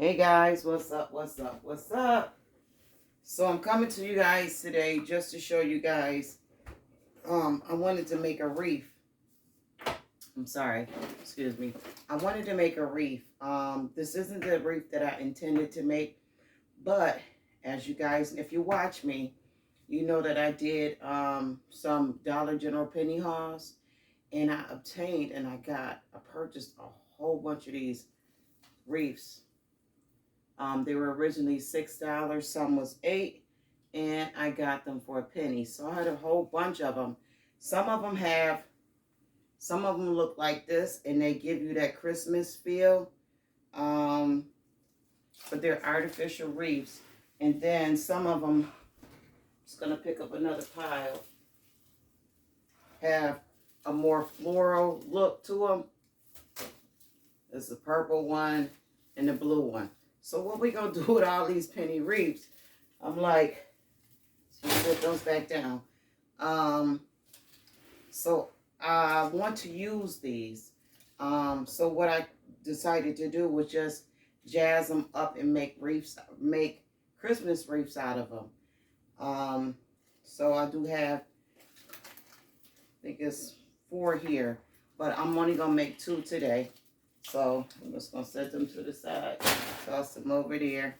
Hey guys, what's up? What's up? What's up? So I'm coming to you guys today just to show you guys. I wanted to make a wreath. I'm sorry, excuse me. I wanted to make a wreath. This isn't the wreath that I intended to make, but as you guys, if you watch me, you know that I did some Dollar General penny hauls, and I purchased a whole bunch of these wreaths. They were originally $6, some was 8, and I got them for a penny. So I had a whole bunch of them. Some of them look like this, and they give you that Christmas feel. Um, but they're artificial wreaths. And then some of them, I'm just gonna pick up another pile, have a more floral look to them. There's the purple one and the blue one. So what we gonna do with all these penny wreaths? I'm like, put those back down. So I want to use these. So what I decided to do was just jazz them up and make Christmas wreaths out of them. So I do have, I think it's 4 here, but I'm only gonna make 2 today. So I'm just gonna set them to the side. Toss them over there.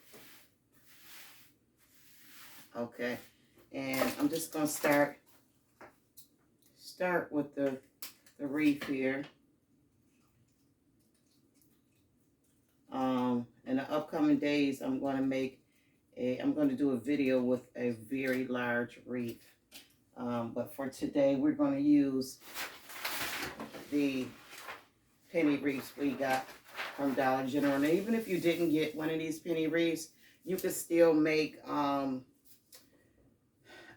Okay, and I'm just gonna start with the wreath here. In the upcoming days, I'm going to do a video with a very large wreath. But for today, we're going to use the penny wreaths we got from Dollar General. And even if you didn't get one of these penny wreaths, you could still make a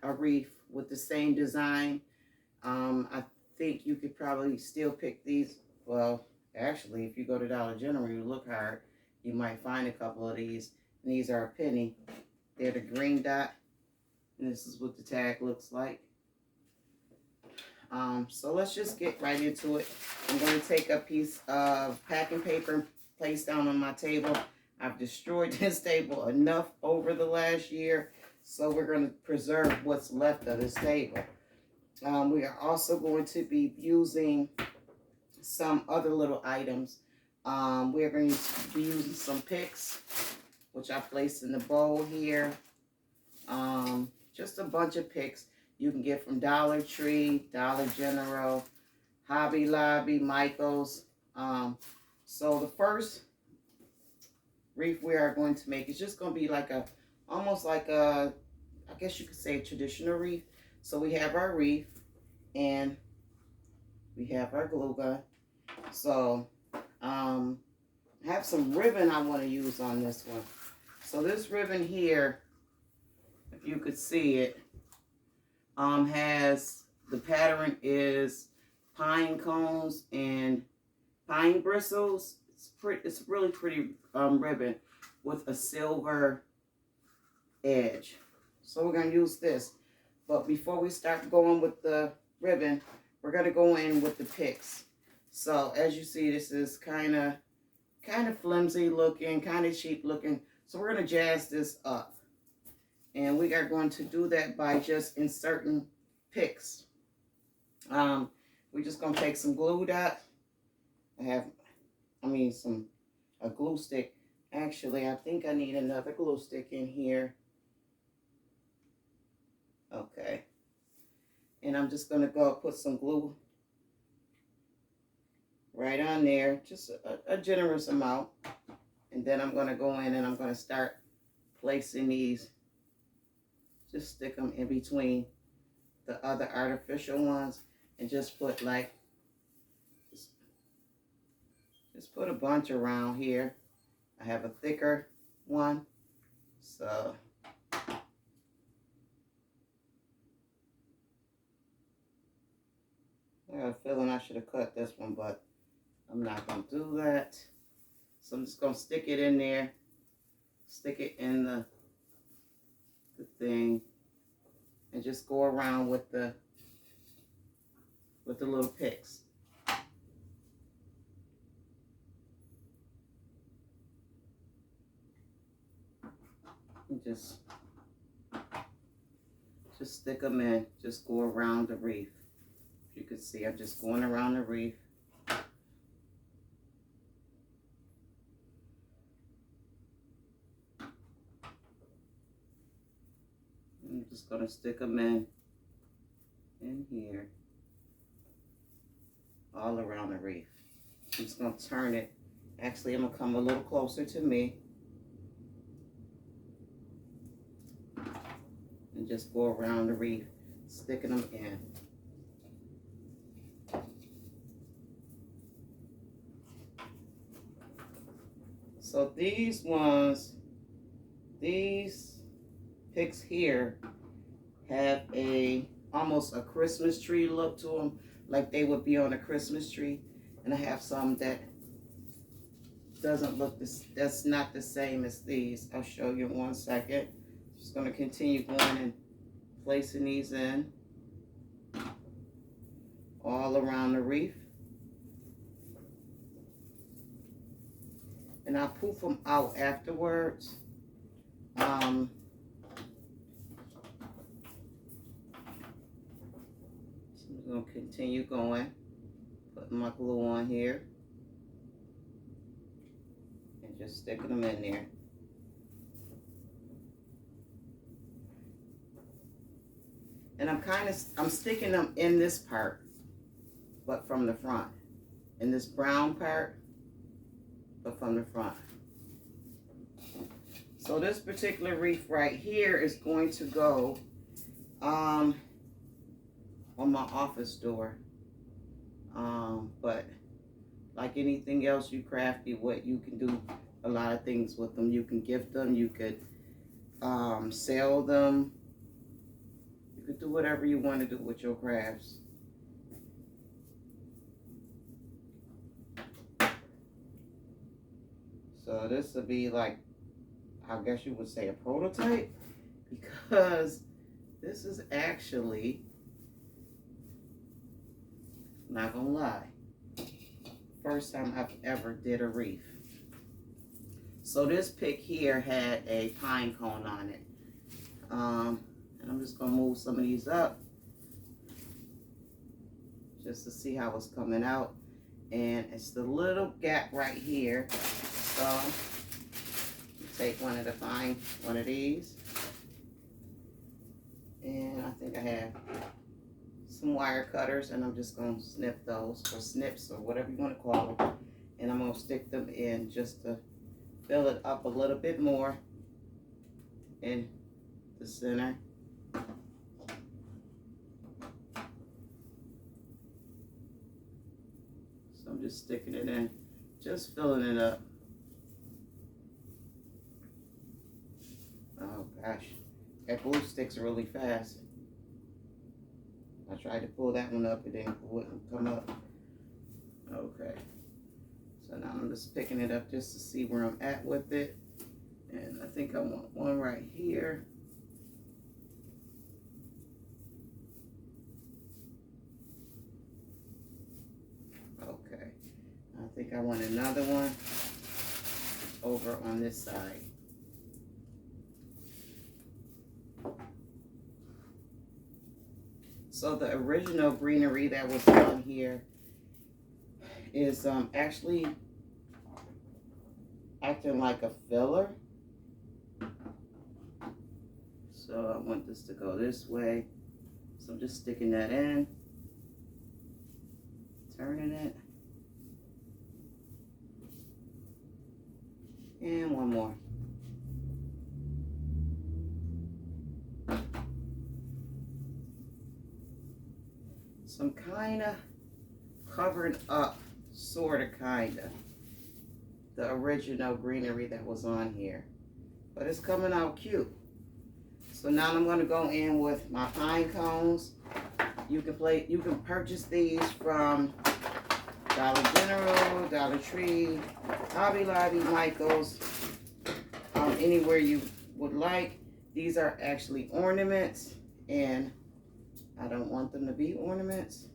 wreath with the same design. I think you could probably still pick these. Well, actually, if you go to Dollar General, you look hard, you might find a couple of these. And these are a penny. They're the green dot. And this is what the tag looks like. So let's just get right into it. I'm going to take a piece of packing paper and place down on my table. I've destroyed this table enough over the last year, so we're going to preserve what's left of this table. We are also going to be using some other little items. We're going to be using some picks, which I placed in the bowl here. Just a bunch of picks you can get from Dollar Tree, Dollar General, Hobby Lobby, Michael's. So the first wreath we are going to make is just going to be like almost like a, I guess you could say a traditional wreath. So we have our wreath and we have our glue gun. So I have some ribbon I want to use on this one. So this ribbon here, if you could see it, has, the pattern is pine cones and pine bristles. It's really pretty ribbon with a silver edge. So we're going to use this. But before we start going with the ribbon, we're going to go in with the picks. So as you see, this is kind of flimsy looking, kind of cheap looking. So we're going to jazz this up. And we are going to do that by just inserting picks. We're just going to take some glue dot. A glue stick. Actually, I think I need another glue stick in here. Okay. And I'm just going to go put some glue right on there. Just a generous amount. And then I'm going to go in and I'm going to start placing these. Just stick them in between the other artificial ones and just put like, just put a bunch around here. I have a thicker one, so I got a feeling I should have cut this one, but I'm not going to do that. So I'm just going to stick it in there, stick it in the thing, and just go around with the little picks. And just stick them in. Just go around the wreath. You can see I'm just going around the wreath. I'm just going to stick them in here, all around the wreath. I'm just going to turn it. Actually, I'm going to come a little closer to me and just go around the wreath, sticking them in. So these picks here have almost a Christmas tree look to them, like they would be on a Christmas tree. And I have some that doesn't look that's not the same as these. I'll show you in 1 second. Just going to continue going and placing these in all around the wreath. And I'll poof them out afterwards. I'm going to continue going, putting my glue on here, and just sticking them in there. And I'm sticking them in this part, but from the front. In this brown part, but from the front. So this particular wreath right here is going to go on my office door. But like anything else you crafty, what you can do a lot of things with them. You can gift them, you could sell them, you could do whatever you want to do with your crafts. So this would be like, I guess you would say, a prototype, because this is actually, not gonna lie, first time I've ever did a wreath. So this pick here had a pine cone on it. And I'm just gonna move some of these up just to see how it's coming out. And it's the little gap right here. So take one of these, and I think I have some wire cutters, and I'm just going to snip those, or snips, or whatever you want to call them, and I'm going to stick them in just to fill it up a little bit more in the center. So I'm just sticking it in, just filling it up. Oh gosh, that glue sticks really fast. I tried to pull that one up, it wouldn't come up. Okay, so now I'm just picking it up just to see where I'm at with it. And I think I want one right here. Okay, I think I want another one over on this side. So the original greenery that was on here is actually acting like a filler. So I want this to go this way. So I'm just sticking that in, turning it, and one more. So I'm kind of covering up, sort of, kind of, the original greenery that was on here. But it's coming out cute. So now I'm going to go in with my pine cones. You can purchase these from Dollar General, Dollar Tree, Hobby Lobby, Michael's, anywhere you would like. These are actually ornaments, and I don't want them to be ornaments.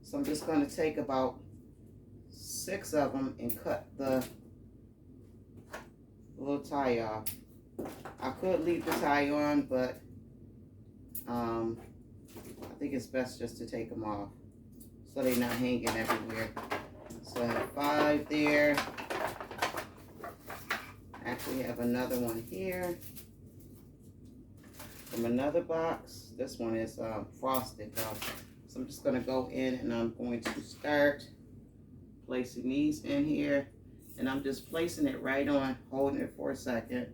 So I'm just going to take about 6 of them and cut the little tie off. I could leave the tie on, but I think it's best just to take them off so they're not hanging everywhere. So I have 5 there. Actually have another one here from another box. This one is frosted though. So I'm just going to go in and I'm going to start placing these in here. And I'm just placing it right on, holding it for a second.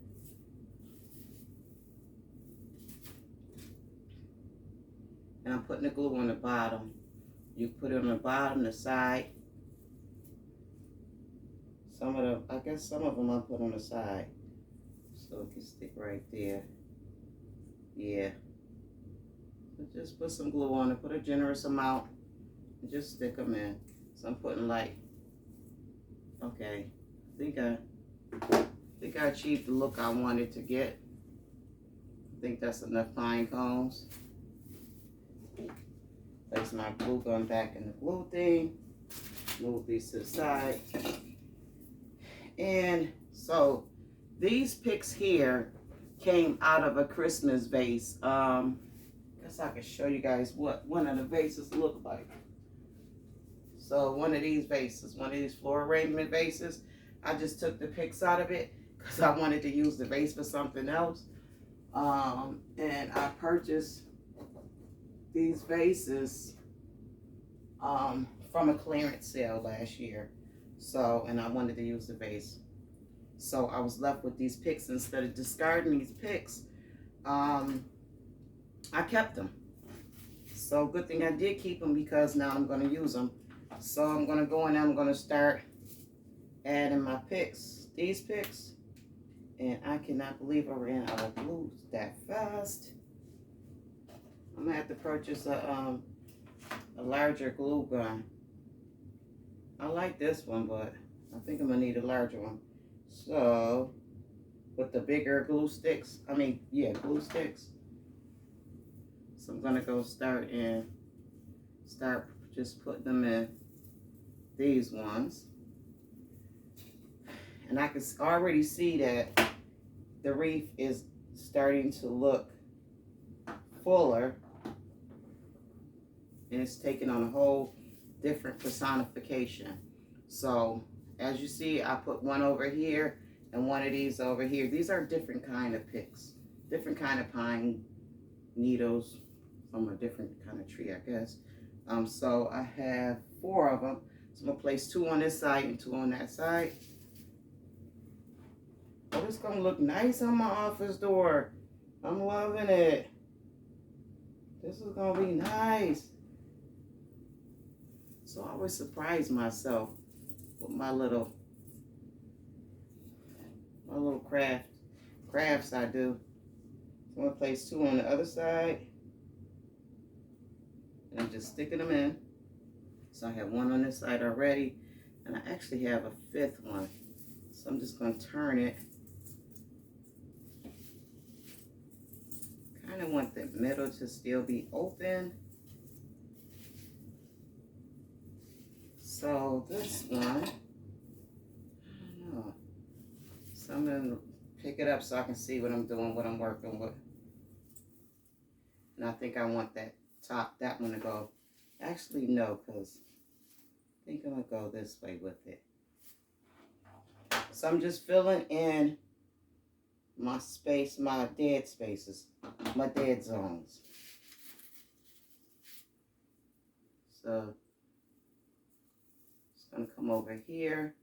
And I'm putting the glue on the bottom. You put it on the bottom, the side. Some of them, I guess some of them I put on the side. So it can stick right there. Yeah. Just put some glue on it, put a generous amount, and just stick them in. So I'm putting like, okay, I think I achieved the look I wanted to get. I think that's enough pine cones. Place my glue gun back in the glue thing. Move these to the side. And so these picks here came out of a Christmas vase. Guess I can show you guys what one of the vases look like. So one of these vases, one of these floral arrangement vases, I just took the picks out of it because I wanted to use the vase for something else. And I purchased these vases from a clearance sale last year. So, and I wanted to use the vase. So I was left with these picks. Instead of discarding these picks, I kept them. So good thing I did keep them because now I'm going to use them. So I'm going to go in and I'm going to start adding my picks. These picks. And I cannot believe I ran out of glue that fast. I'm going to have to purchase a larger glue gun. I like this one, but I think I'm going to need a larger one. So, with the bigger glue sticks, glue sticks. So I'm going to go start just putting them in these ones. And I can already see that the wreath is starting to look fuller. And it's taking on a whole different personification. So, as you see, I put one over here and one of these over here. These are different kind of picks. Different kind of pine needles from a different kind of tree, I guess. So I have 4 of them. So I'm going to place 2 on this side and 2 on that side. Oh, it's going to look nice on my office door. I'm loving it. This is going to be nice. So I always surprise myself with my little crafts I do. So I'm going to place 2 on the other side. And I'm just sticking them in. So I have 1 on this side already. And I actually have a 5th one. So I'm just going to turn it. Kind of want the middle to still be open. So this one, I don't know. So I'm going to pick it up so I can see what I'm doing, what I'm working with. And I think I want that one to go. Actually, no, because I think I'm going to go this way with it. So I'm just filling in my space, my dead spaces, my dead zones. So it's going to come over here,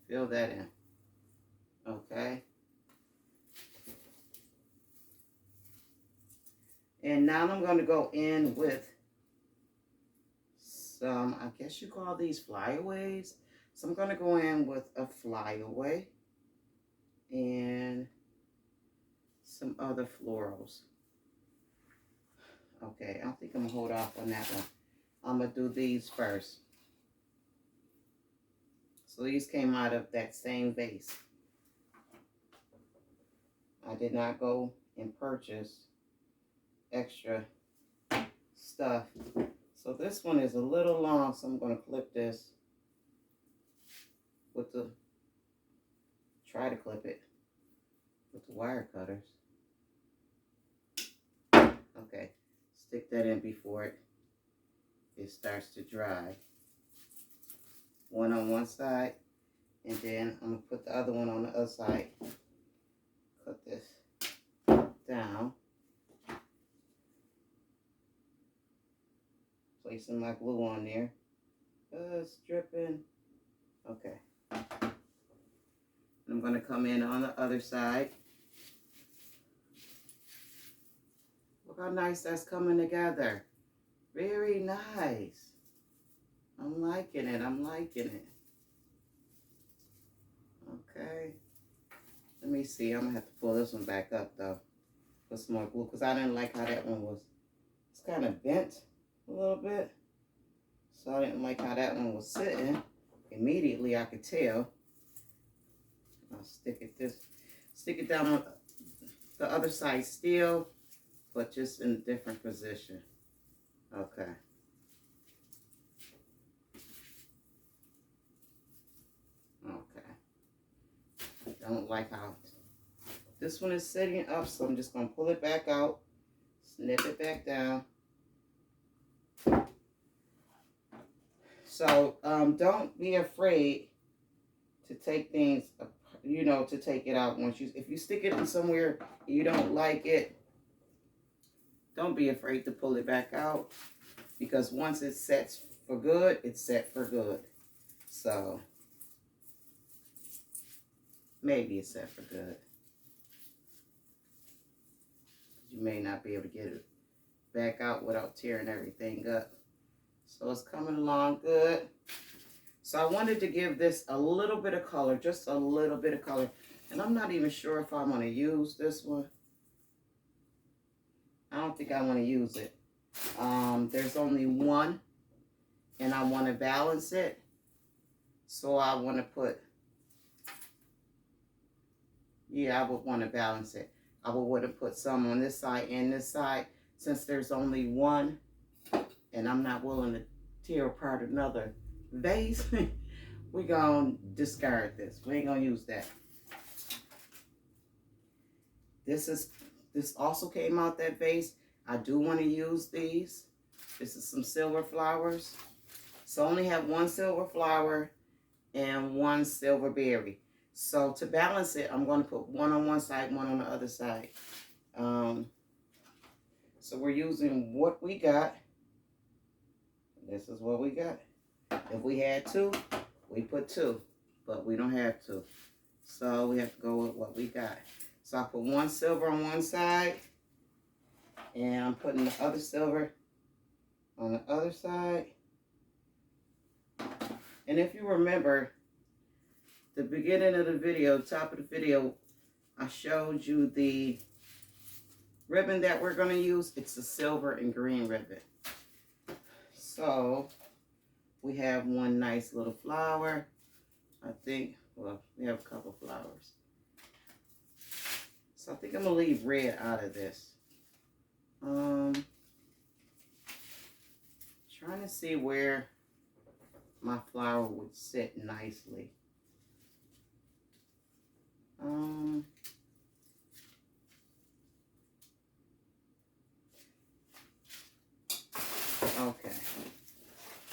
fill that in. Okay. And now I'm going to go in with some, I guess you call these flyaways. So I'm going to go in with a flyaway and some other florals. Okay, I think I'm going to hold off on that one. I'm going to do these first. So these came out of that same vase. I did not go and purchase extra stuff. So this one is a little long, so I'm going to clip this with try to clip it with the wire cutters. Okay, stick that in before it starts to dry. One on one side, and then I'm gonna put the other one on the other side. Cut this down. Placing my glue on there. It's dripping. Okay. I'm going to come in on the other side. Look how nice that's coming together. Very nice. I'm liking it. I'm liking it. Okay. Let me see. I'm going to have to pull this one back up, though. Put some more glue, because I didn't like how that one was. It's kind of bent a little bit. So I didn't like how that one was sitting. Immediately, I could tell. I'll stick it down on the other side still, but just in a different position. Okay. Okay. I don't like how this one is sitting up, so I'm just going to pull it back out, snip it back down. So don't be afraid to take things, you know, to take it out once if you stick it in somewhere and you don't like it, don't be afraid to pull it back out, because once it sets for good, it's set for good. So maybe it's set for good. You may not be able to get it back out without tearing everything up. So it's coming along good. So I wanted to give this a little bit of color, just a little bit of color. And I'm not even sure if I want to use this one. I don't think I want to use it. There's only one, and I want to balance it. So I want to put, yeah, I would want to balance it. I would want to put some on this side and this side, since there's only one, and I'm not willing to tear apart another vase. We're going to discard this. We ain't going to use that. This also came out that vase. I do want to use these. This is some silver flowers. So I only have one silver flower and one silver berry. So to balance it, I'm going to put one on one side, one on the other side. So we're using what we got. This is what we got. If we had two, we put two, but we don't have to. So we have to go with what we got. So I put one silver on one side, and I'm putting the other silver on the other side. And if you remember, the beginning of the video, top of the video, I showed you the ribbon that we're going to use. It's the silver and green ribbon. So we have one nice little flower. I think, well, we have a couple flowers. So I think I'm going to leave red out of this. Trying to see where my flower would sit nicely. Okay.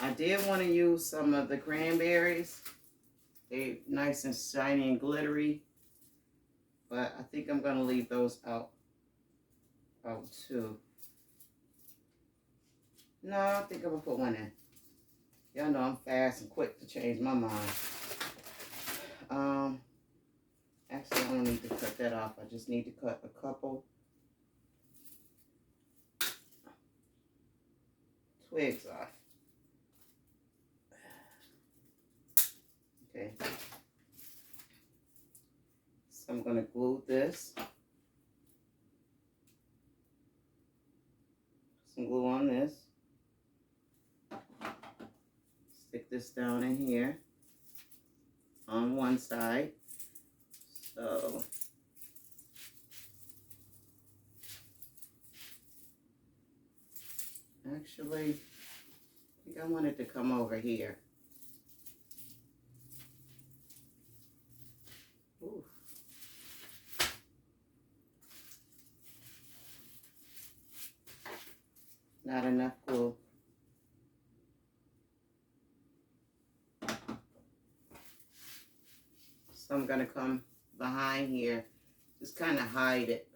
I did want to use some of the cranberries. They're nice and shiny and glittery. But I think I'm going to leave those out too. No, I think I'm going to put one in. Y'all know I'm fast and quick to change my mind. Actually, I don't need to cut that off. I just need to cut a couple twigs off. Okay. So I'm going to glue this. Some glue on this. Stick this down in here on one side. So actually, I think I want it to come over here. Ooh. not enough glue. So I'm going to come behind here, just kind of hide it.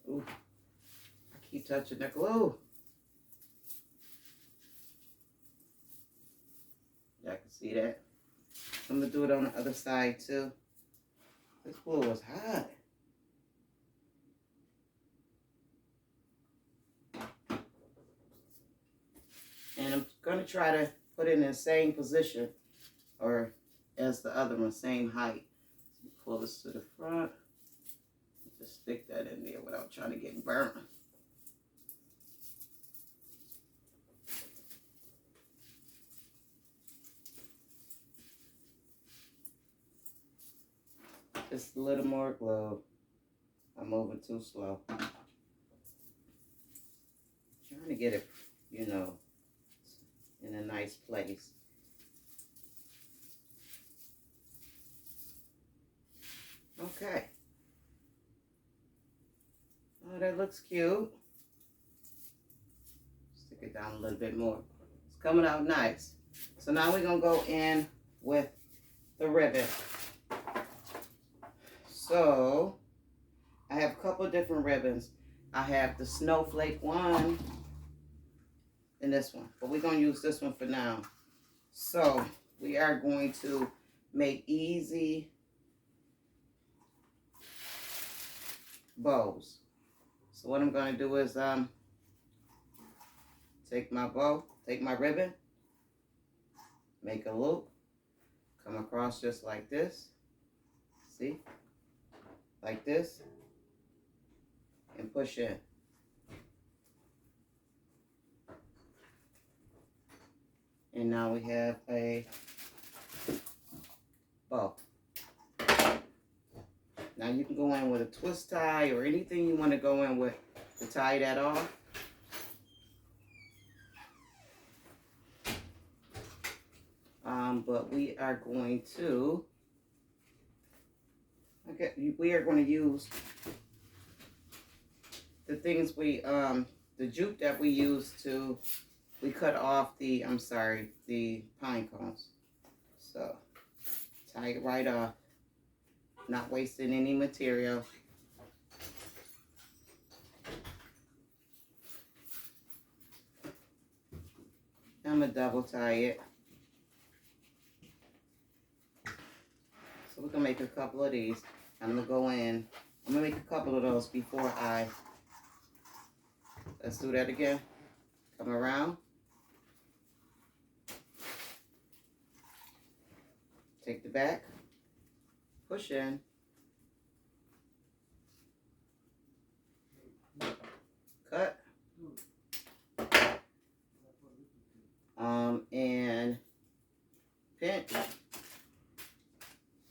Ooh, I keep touching the glue. Y'all can see that. I'm going to do it on the other side too. This glue is hot. And I'm going to try to put it in the same position or as the other one, same height. So pull this to the front. Just stick that in there without trying to get burnt. Just a little more glue. I'm moving too slow. Trying to get it, you know, in a nice place. Okay. Oh, that looks cute. Stick it down a little bit more. It's coming out nice. So now we're going to go in with the ribbon. So I have a couple of different ribbons. I have the snowflake one and this one, but we're going to use this one for now. So we are going to make easy bows. So what I'm going to do is take my bow, take my ribbon, make a loop, come across just like this, see, like this, and push in. And now we have a bow. Now you can go in with a twist tie or anything you want to go in with to tie that off. But we are going to, we are going to use the things the jute that we use to, we cut off the, the pine cones. So tie it right off, not wasting any material. I'm gonna double tie it. So we're gonna make a couple of these. I'm gonna go in. I'm gonna make a couple of those before let's do that again. Come around. Take the back. Push in. Cut. And pinch.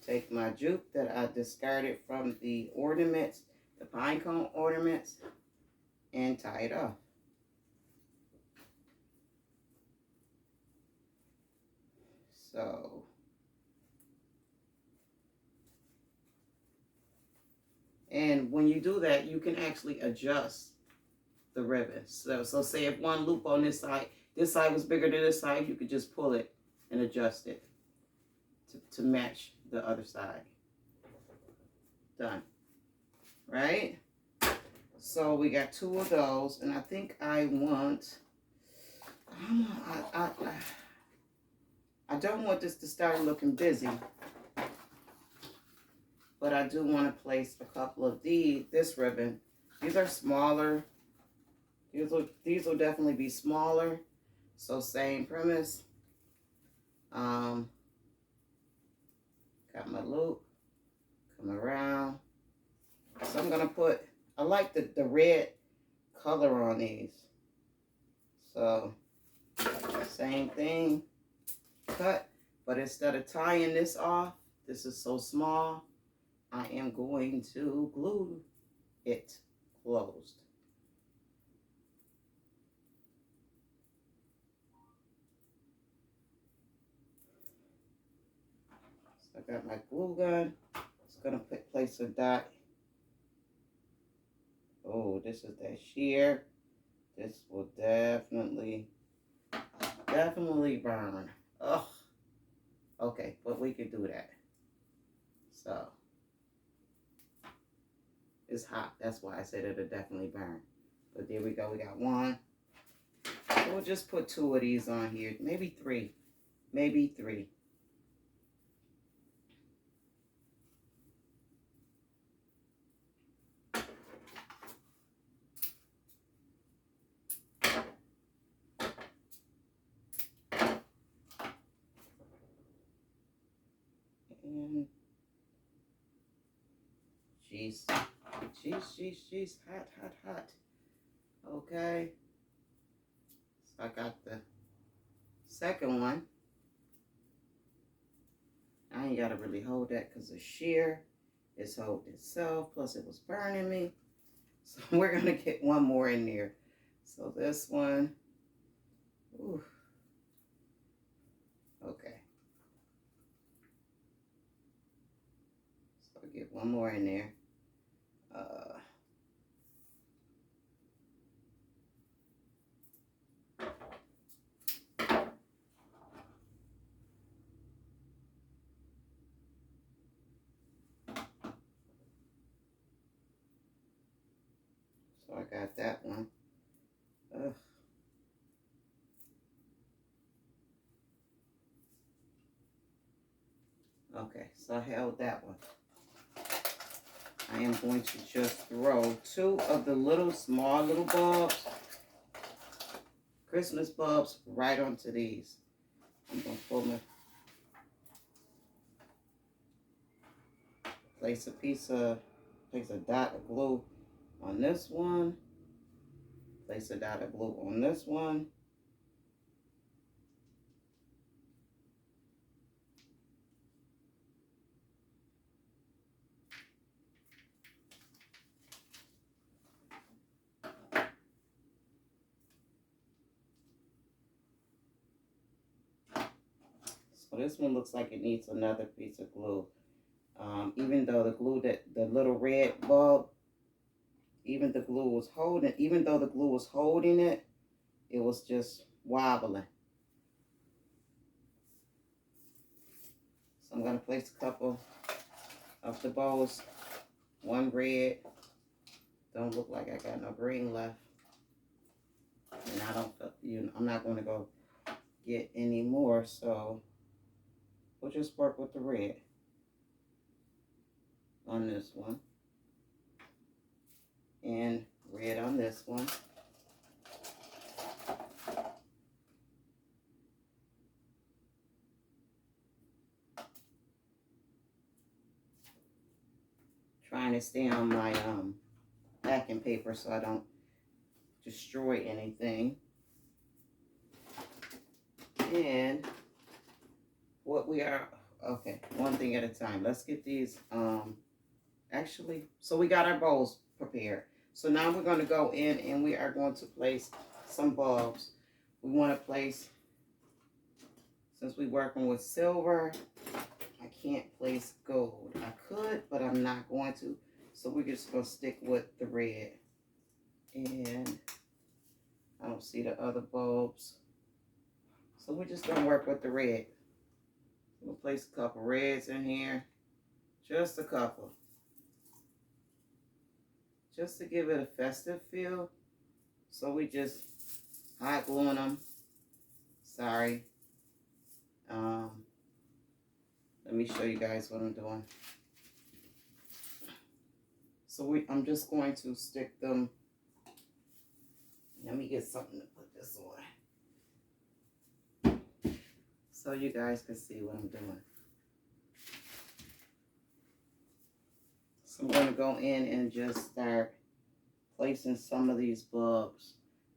Take my jute that I discarded from the ornaments, the pine cone ornaments, and tie it off. So, and when you do that, you can actually adjust the ribbon. So say if one loop on this side was bigger than this side, you could just pull it and adjust it to match the other side. Done. Right? So we got two of those, and I think I want, I don't want this to start looking busy, but I do want to place a couple of this ribbon. These are smaller. These will definitely be smaller. So same premise. Got my loop, come around. So I'm gonna put, I like the red color on these. So same thing, cut, but instead of tying this off, this is so small, I am going to glue it closed. So I got my glue gun. It's gonna place a dot. Oh, this is that sheer. This will definitely burn. Ugh. Okay, but we could do that. So, it's hot. That's why I said it'll definitely burn. But there we go. We got one. So we'll just put 2 of these on here. Maybe 3. Maybe 3. And jeez. Jeez. Hot. Okay. So I got the second one. I ain't got to really hold that because the shear is holding itself. Plus it was burning me. So we're going to get one more in there. So this one. Ooh. Okay. So I'll get one more in there. So I got that one. Ugh. Okay, so I held that one. I am going to just throw 2 of the small little bulbs, Christmas bulbs, right onto these. I'm going to pull my, place a dot of glue on this one, place a dot of glue on this one. So this one looks like it needs another piece of glue. Even though the little red bulb, even though the glue was holding it, it was just wobbling. So I'm going to place a couple of the bowls. One red. Don't look like I got no green left. And I don't, I'm not going to go get any more. So we'll just work with the red on this one. And red on this one. Trying to stay on my packing paper so I don't destroy anything. And what we are, okay, one thing at a time. Let's get these, actually, so we got our bowls prepared. So now we're going to go in and we are going to place some bulbs. We want to place, since we're working with silver, I can't place gold. I could, but I'm not going to. So we're just going to stick with the red. And I don't see the other bulbs. So we're just going to work with the red. We'll place a couple reds in here. Just a couple. Just to give it a festive feel. So we just hot gluing them. Sorry. Let me show you guys what I'm doing. So I'm just going to stick them. Let me get something to put this on, so you guys can see what I'm doing. So I'm going to go in and just start placing some of these bulbs.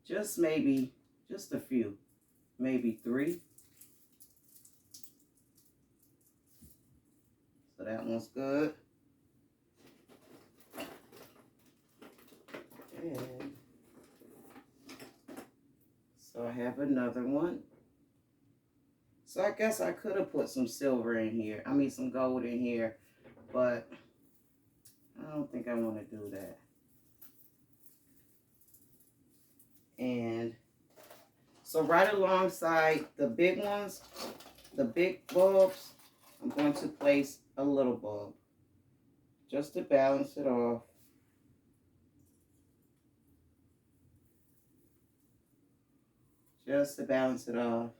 Just maybe, just a few, maybe 3. So that one's good. And so I have another one. So I guess I could have put some silver in here. I mean some gold in here. But I don't think I want to do that. And so right alongside the big ones, the big bulbs, I'm going to place a little bulb just to balance it off. Just to balance it off.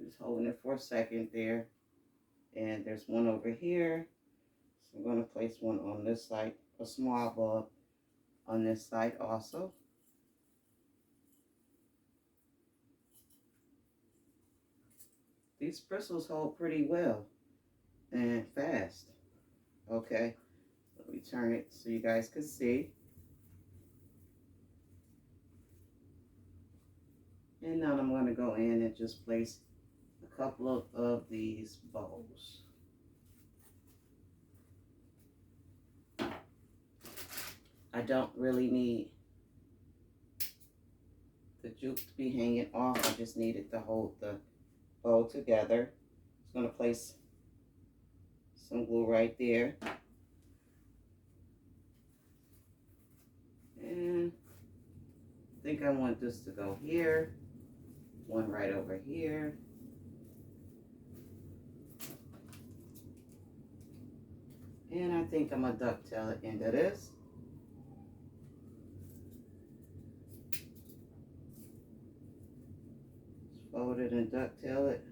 Just holding it for a second there. And there's one over here. So I'm going to place one on this side, a small bulb on this side also. These bristles hold pretty well and fast. Okay, let me turn it so you guys can see. And now I'm going to go in and just place a couple of these bows. I don't really need the juke to be hanging off. I just need it to hold the bow together. I'm going to place some glue right there. And I think I want this to go here. One right over here. And I think I'm going to ducktail it into this. Fold it and ducktail it.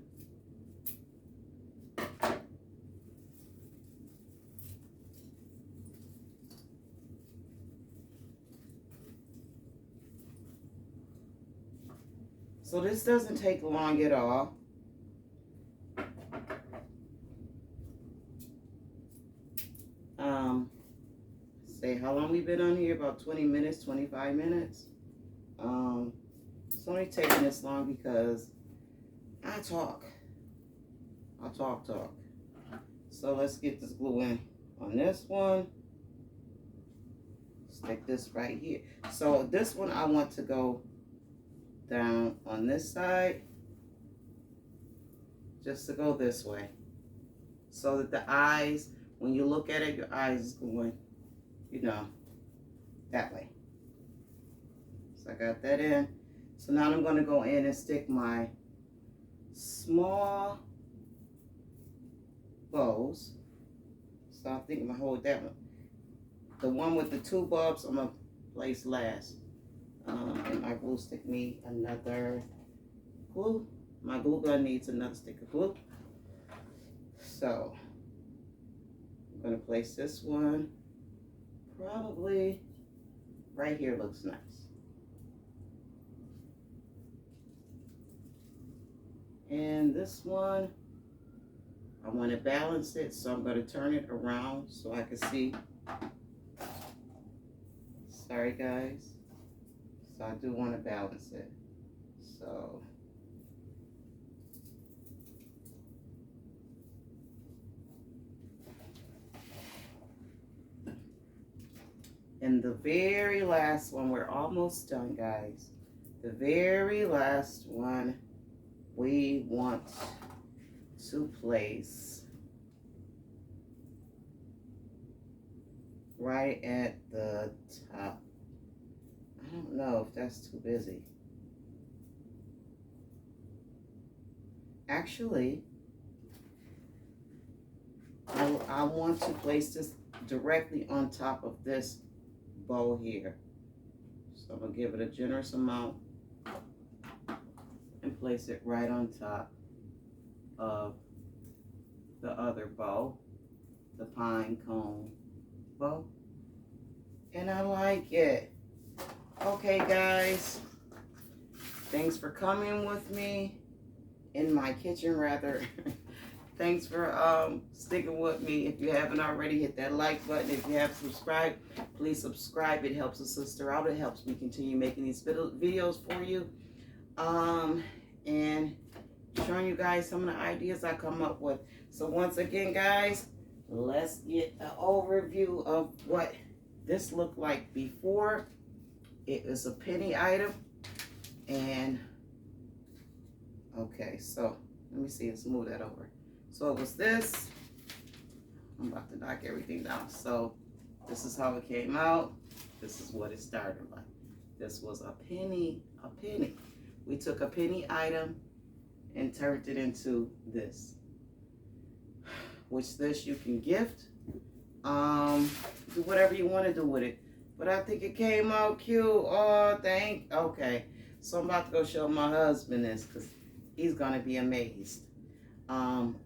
So this doesn't take long at all. Say how long we've been on here? About 20 minutes, 25 minutes. It's only taking this long because I talk. I talk. So let's get this glue in on this one. Stick this right here. So this one I want to go down on this side, just to go this way, so that the eyes, when you look at it, your eyes is going, you know, that way. So I got that in. So now I'm going to go in and stick my small bows. So I think I'm going to hold that one. The one with the two bulbs I'm going to place last. And my glue stick needs another glue. My glue gun needs another stick of glue. So I'm going to place this one probably right here. Looks nice. And this one, I want to balance it, so I'm going to turn it around so I can see. Sorry guys. So I do want to balance it. So and the very last one, we're almost done guys. The very last one we want to place right at the top. I don't know if that's too busy. Actually, I want to place this directly on top of this bow here. So I'm going to give it a generous amount and place it right on top of the other bow, the pine cone bow. And I like it. Okay guys, thanks for coming with me in my kitchen rather. Thanks for sticking with me. If you haven't already, hit that like button. If you haven't subscribed, please subscribe. It helps a sister out. It helps me continue making these videos for you. And showing you guys some of the ideas I come up with. So once again, guys, let's get an overview of what this looked like before. It is a penny item. And okay, so let me see, let's move that over. So it was this. I'm about to knock everything down. So this is how it came out. This is what it started like. This was a penny, a penny. We took a penny item and turned it into this. Which this you can gift. Do whatever you want to do with it. But I think it came out cute. Oh, okay. So I'm about to go show my husband this because he's gonna be amazed.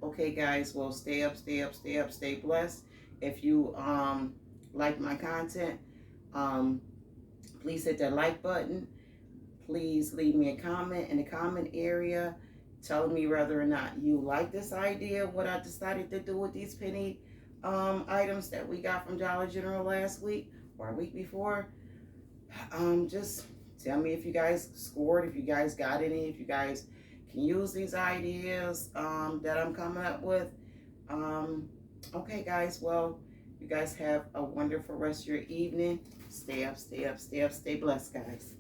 Okay guys, well stay up, stay blessed. If you like my content, please hit that like button. Please leave me a comment in the comment area telling me whether or not you like this idea, what I decided to do with these penny items that we got from Dollar General last week or a week before. Just tell me if you guys scored, if you guys got any, if you guys can use these ideas that I'm coming up with. Okay guys, well, you guys have a wonderful rest of your evening. Stay up, stay blessed guys.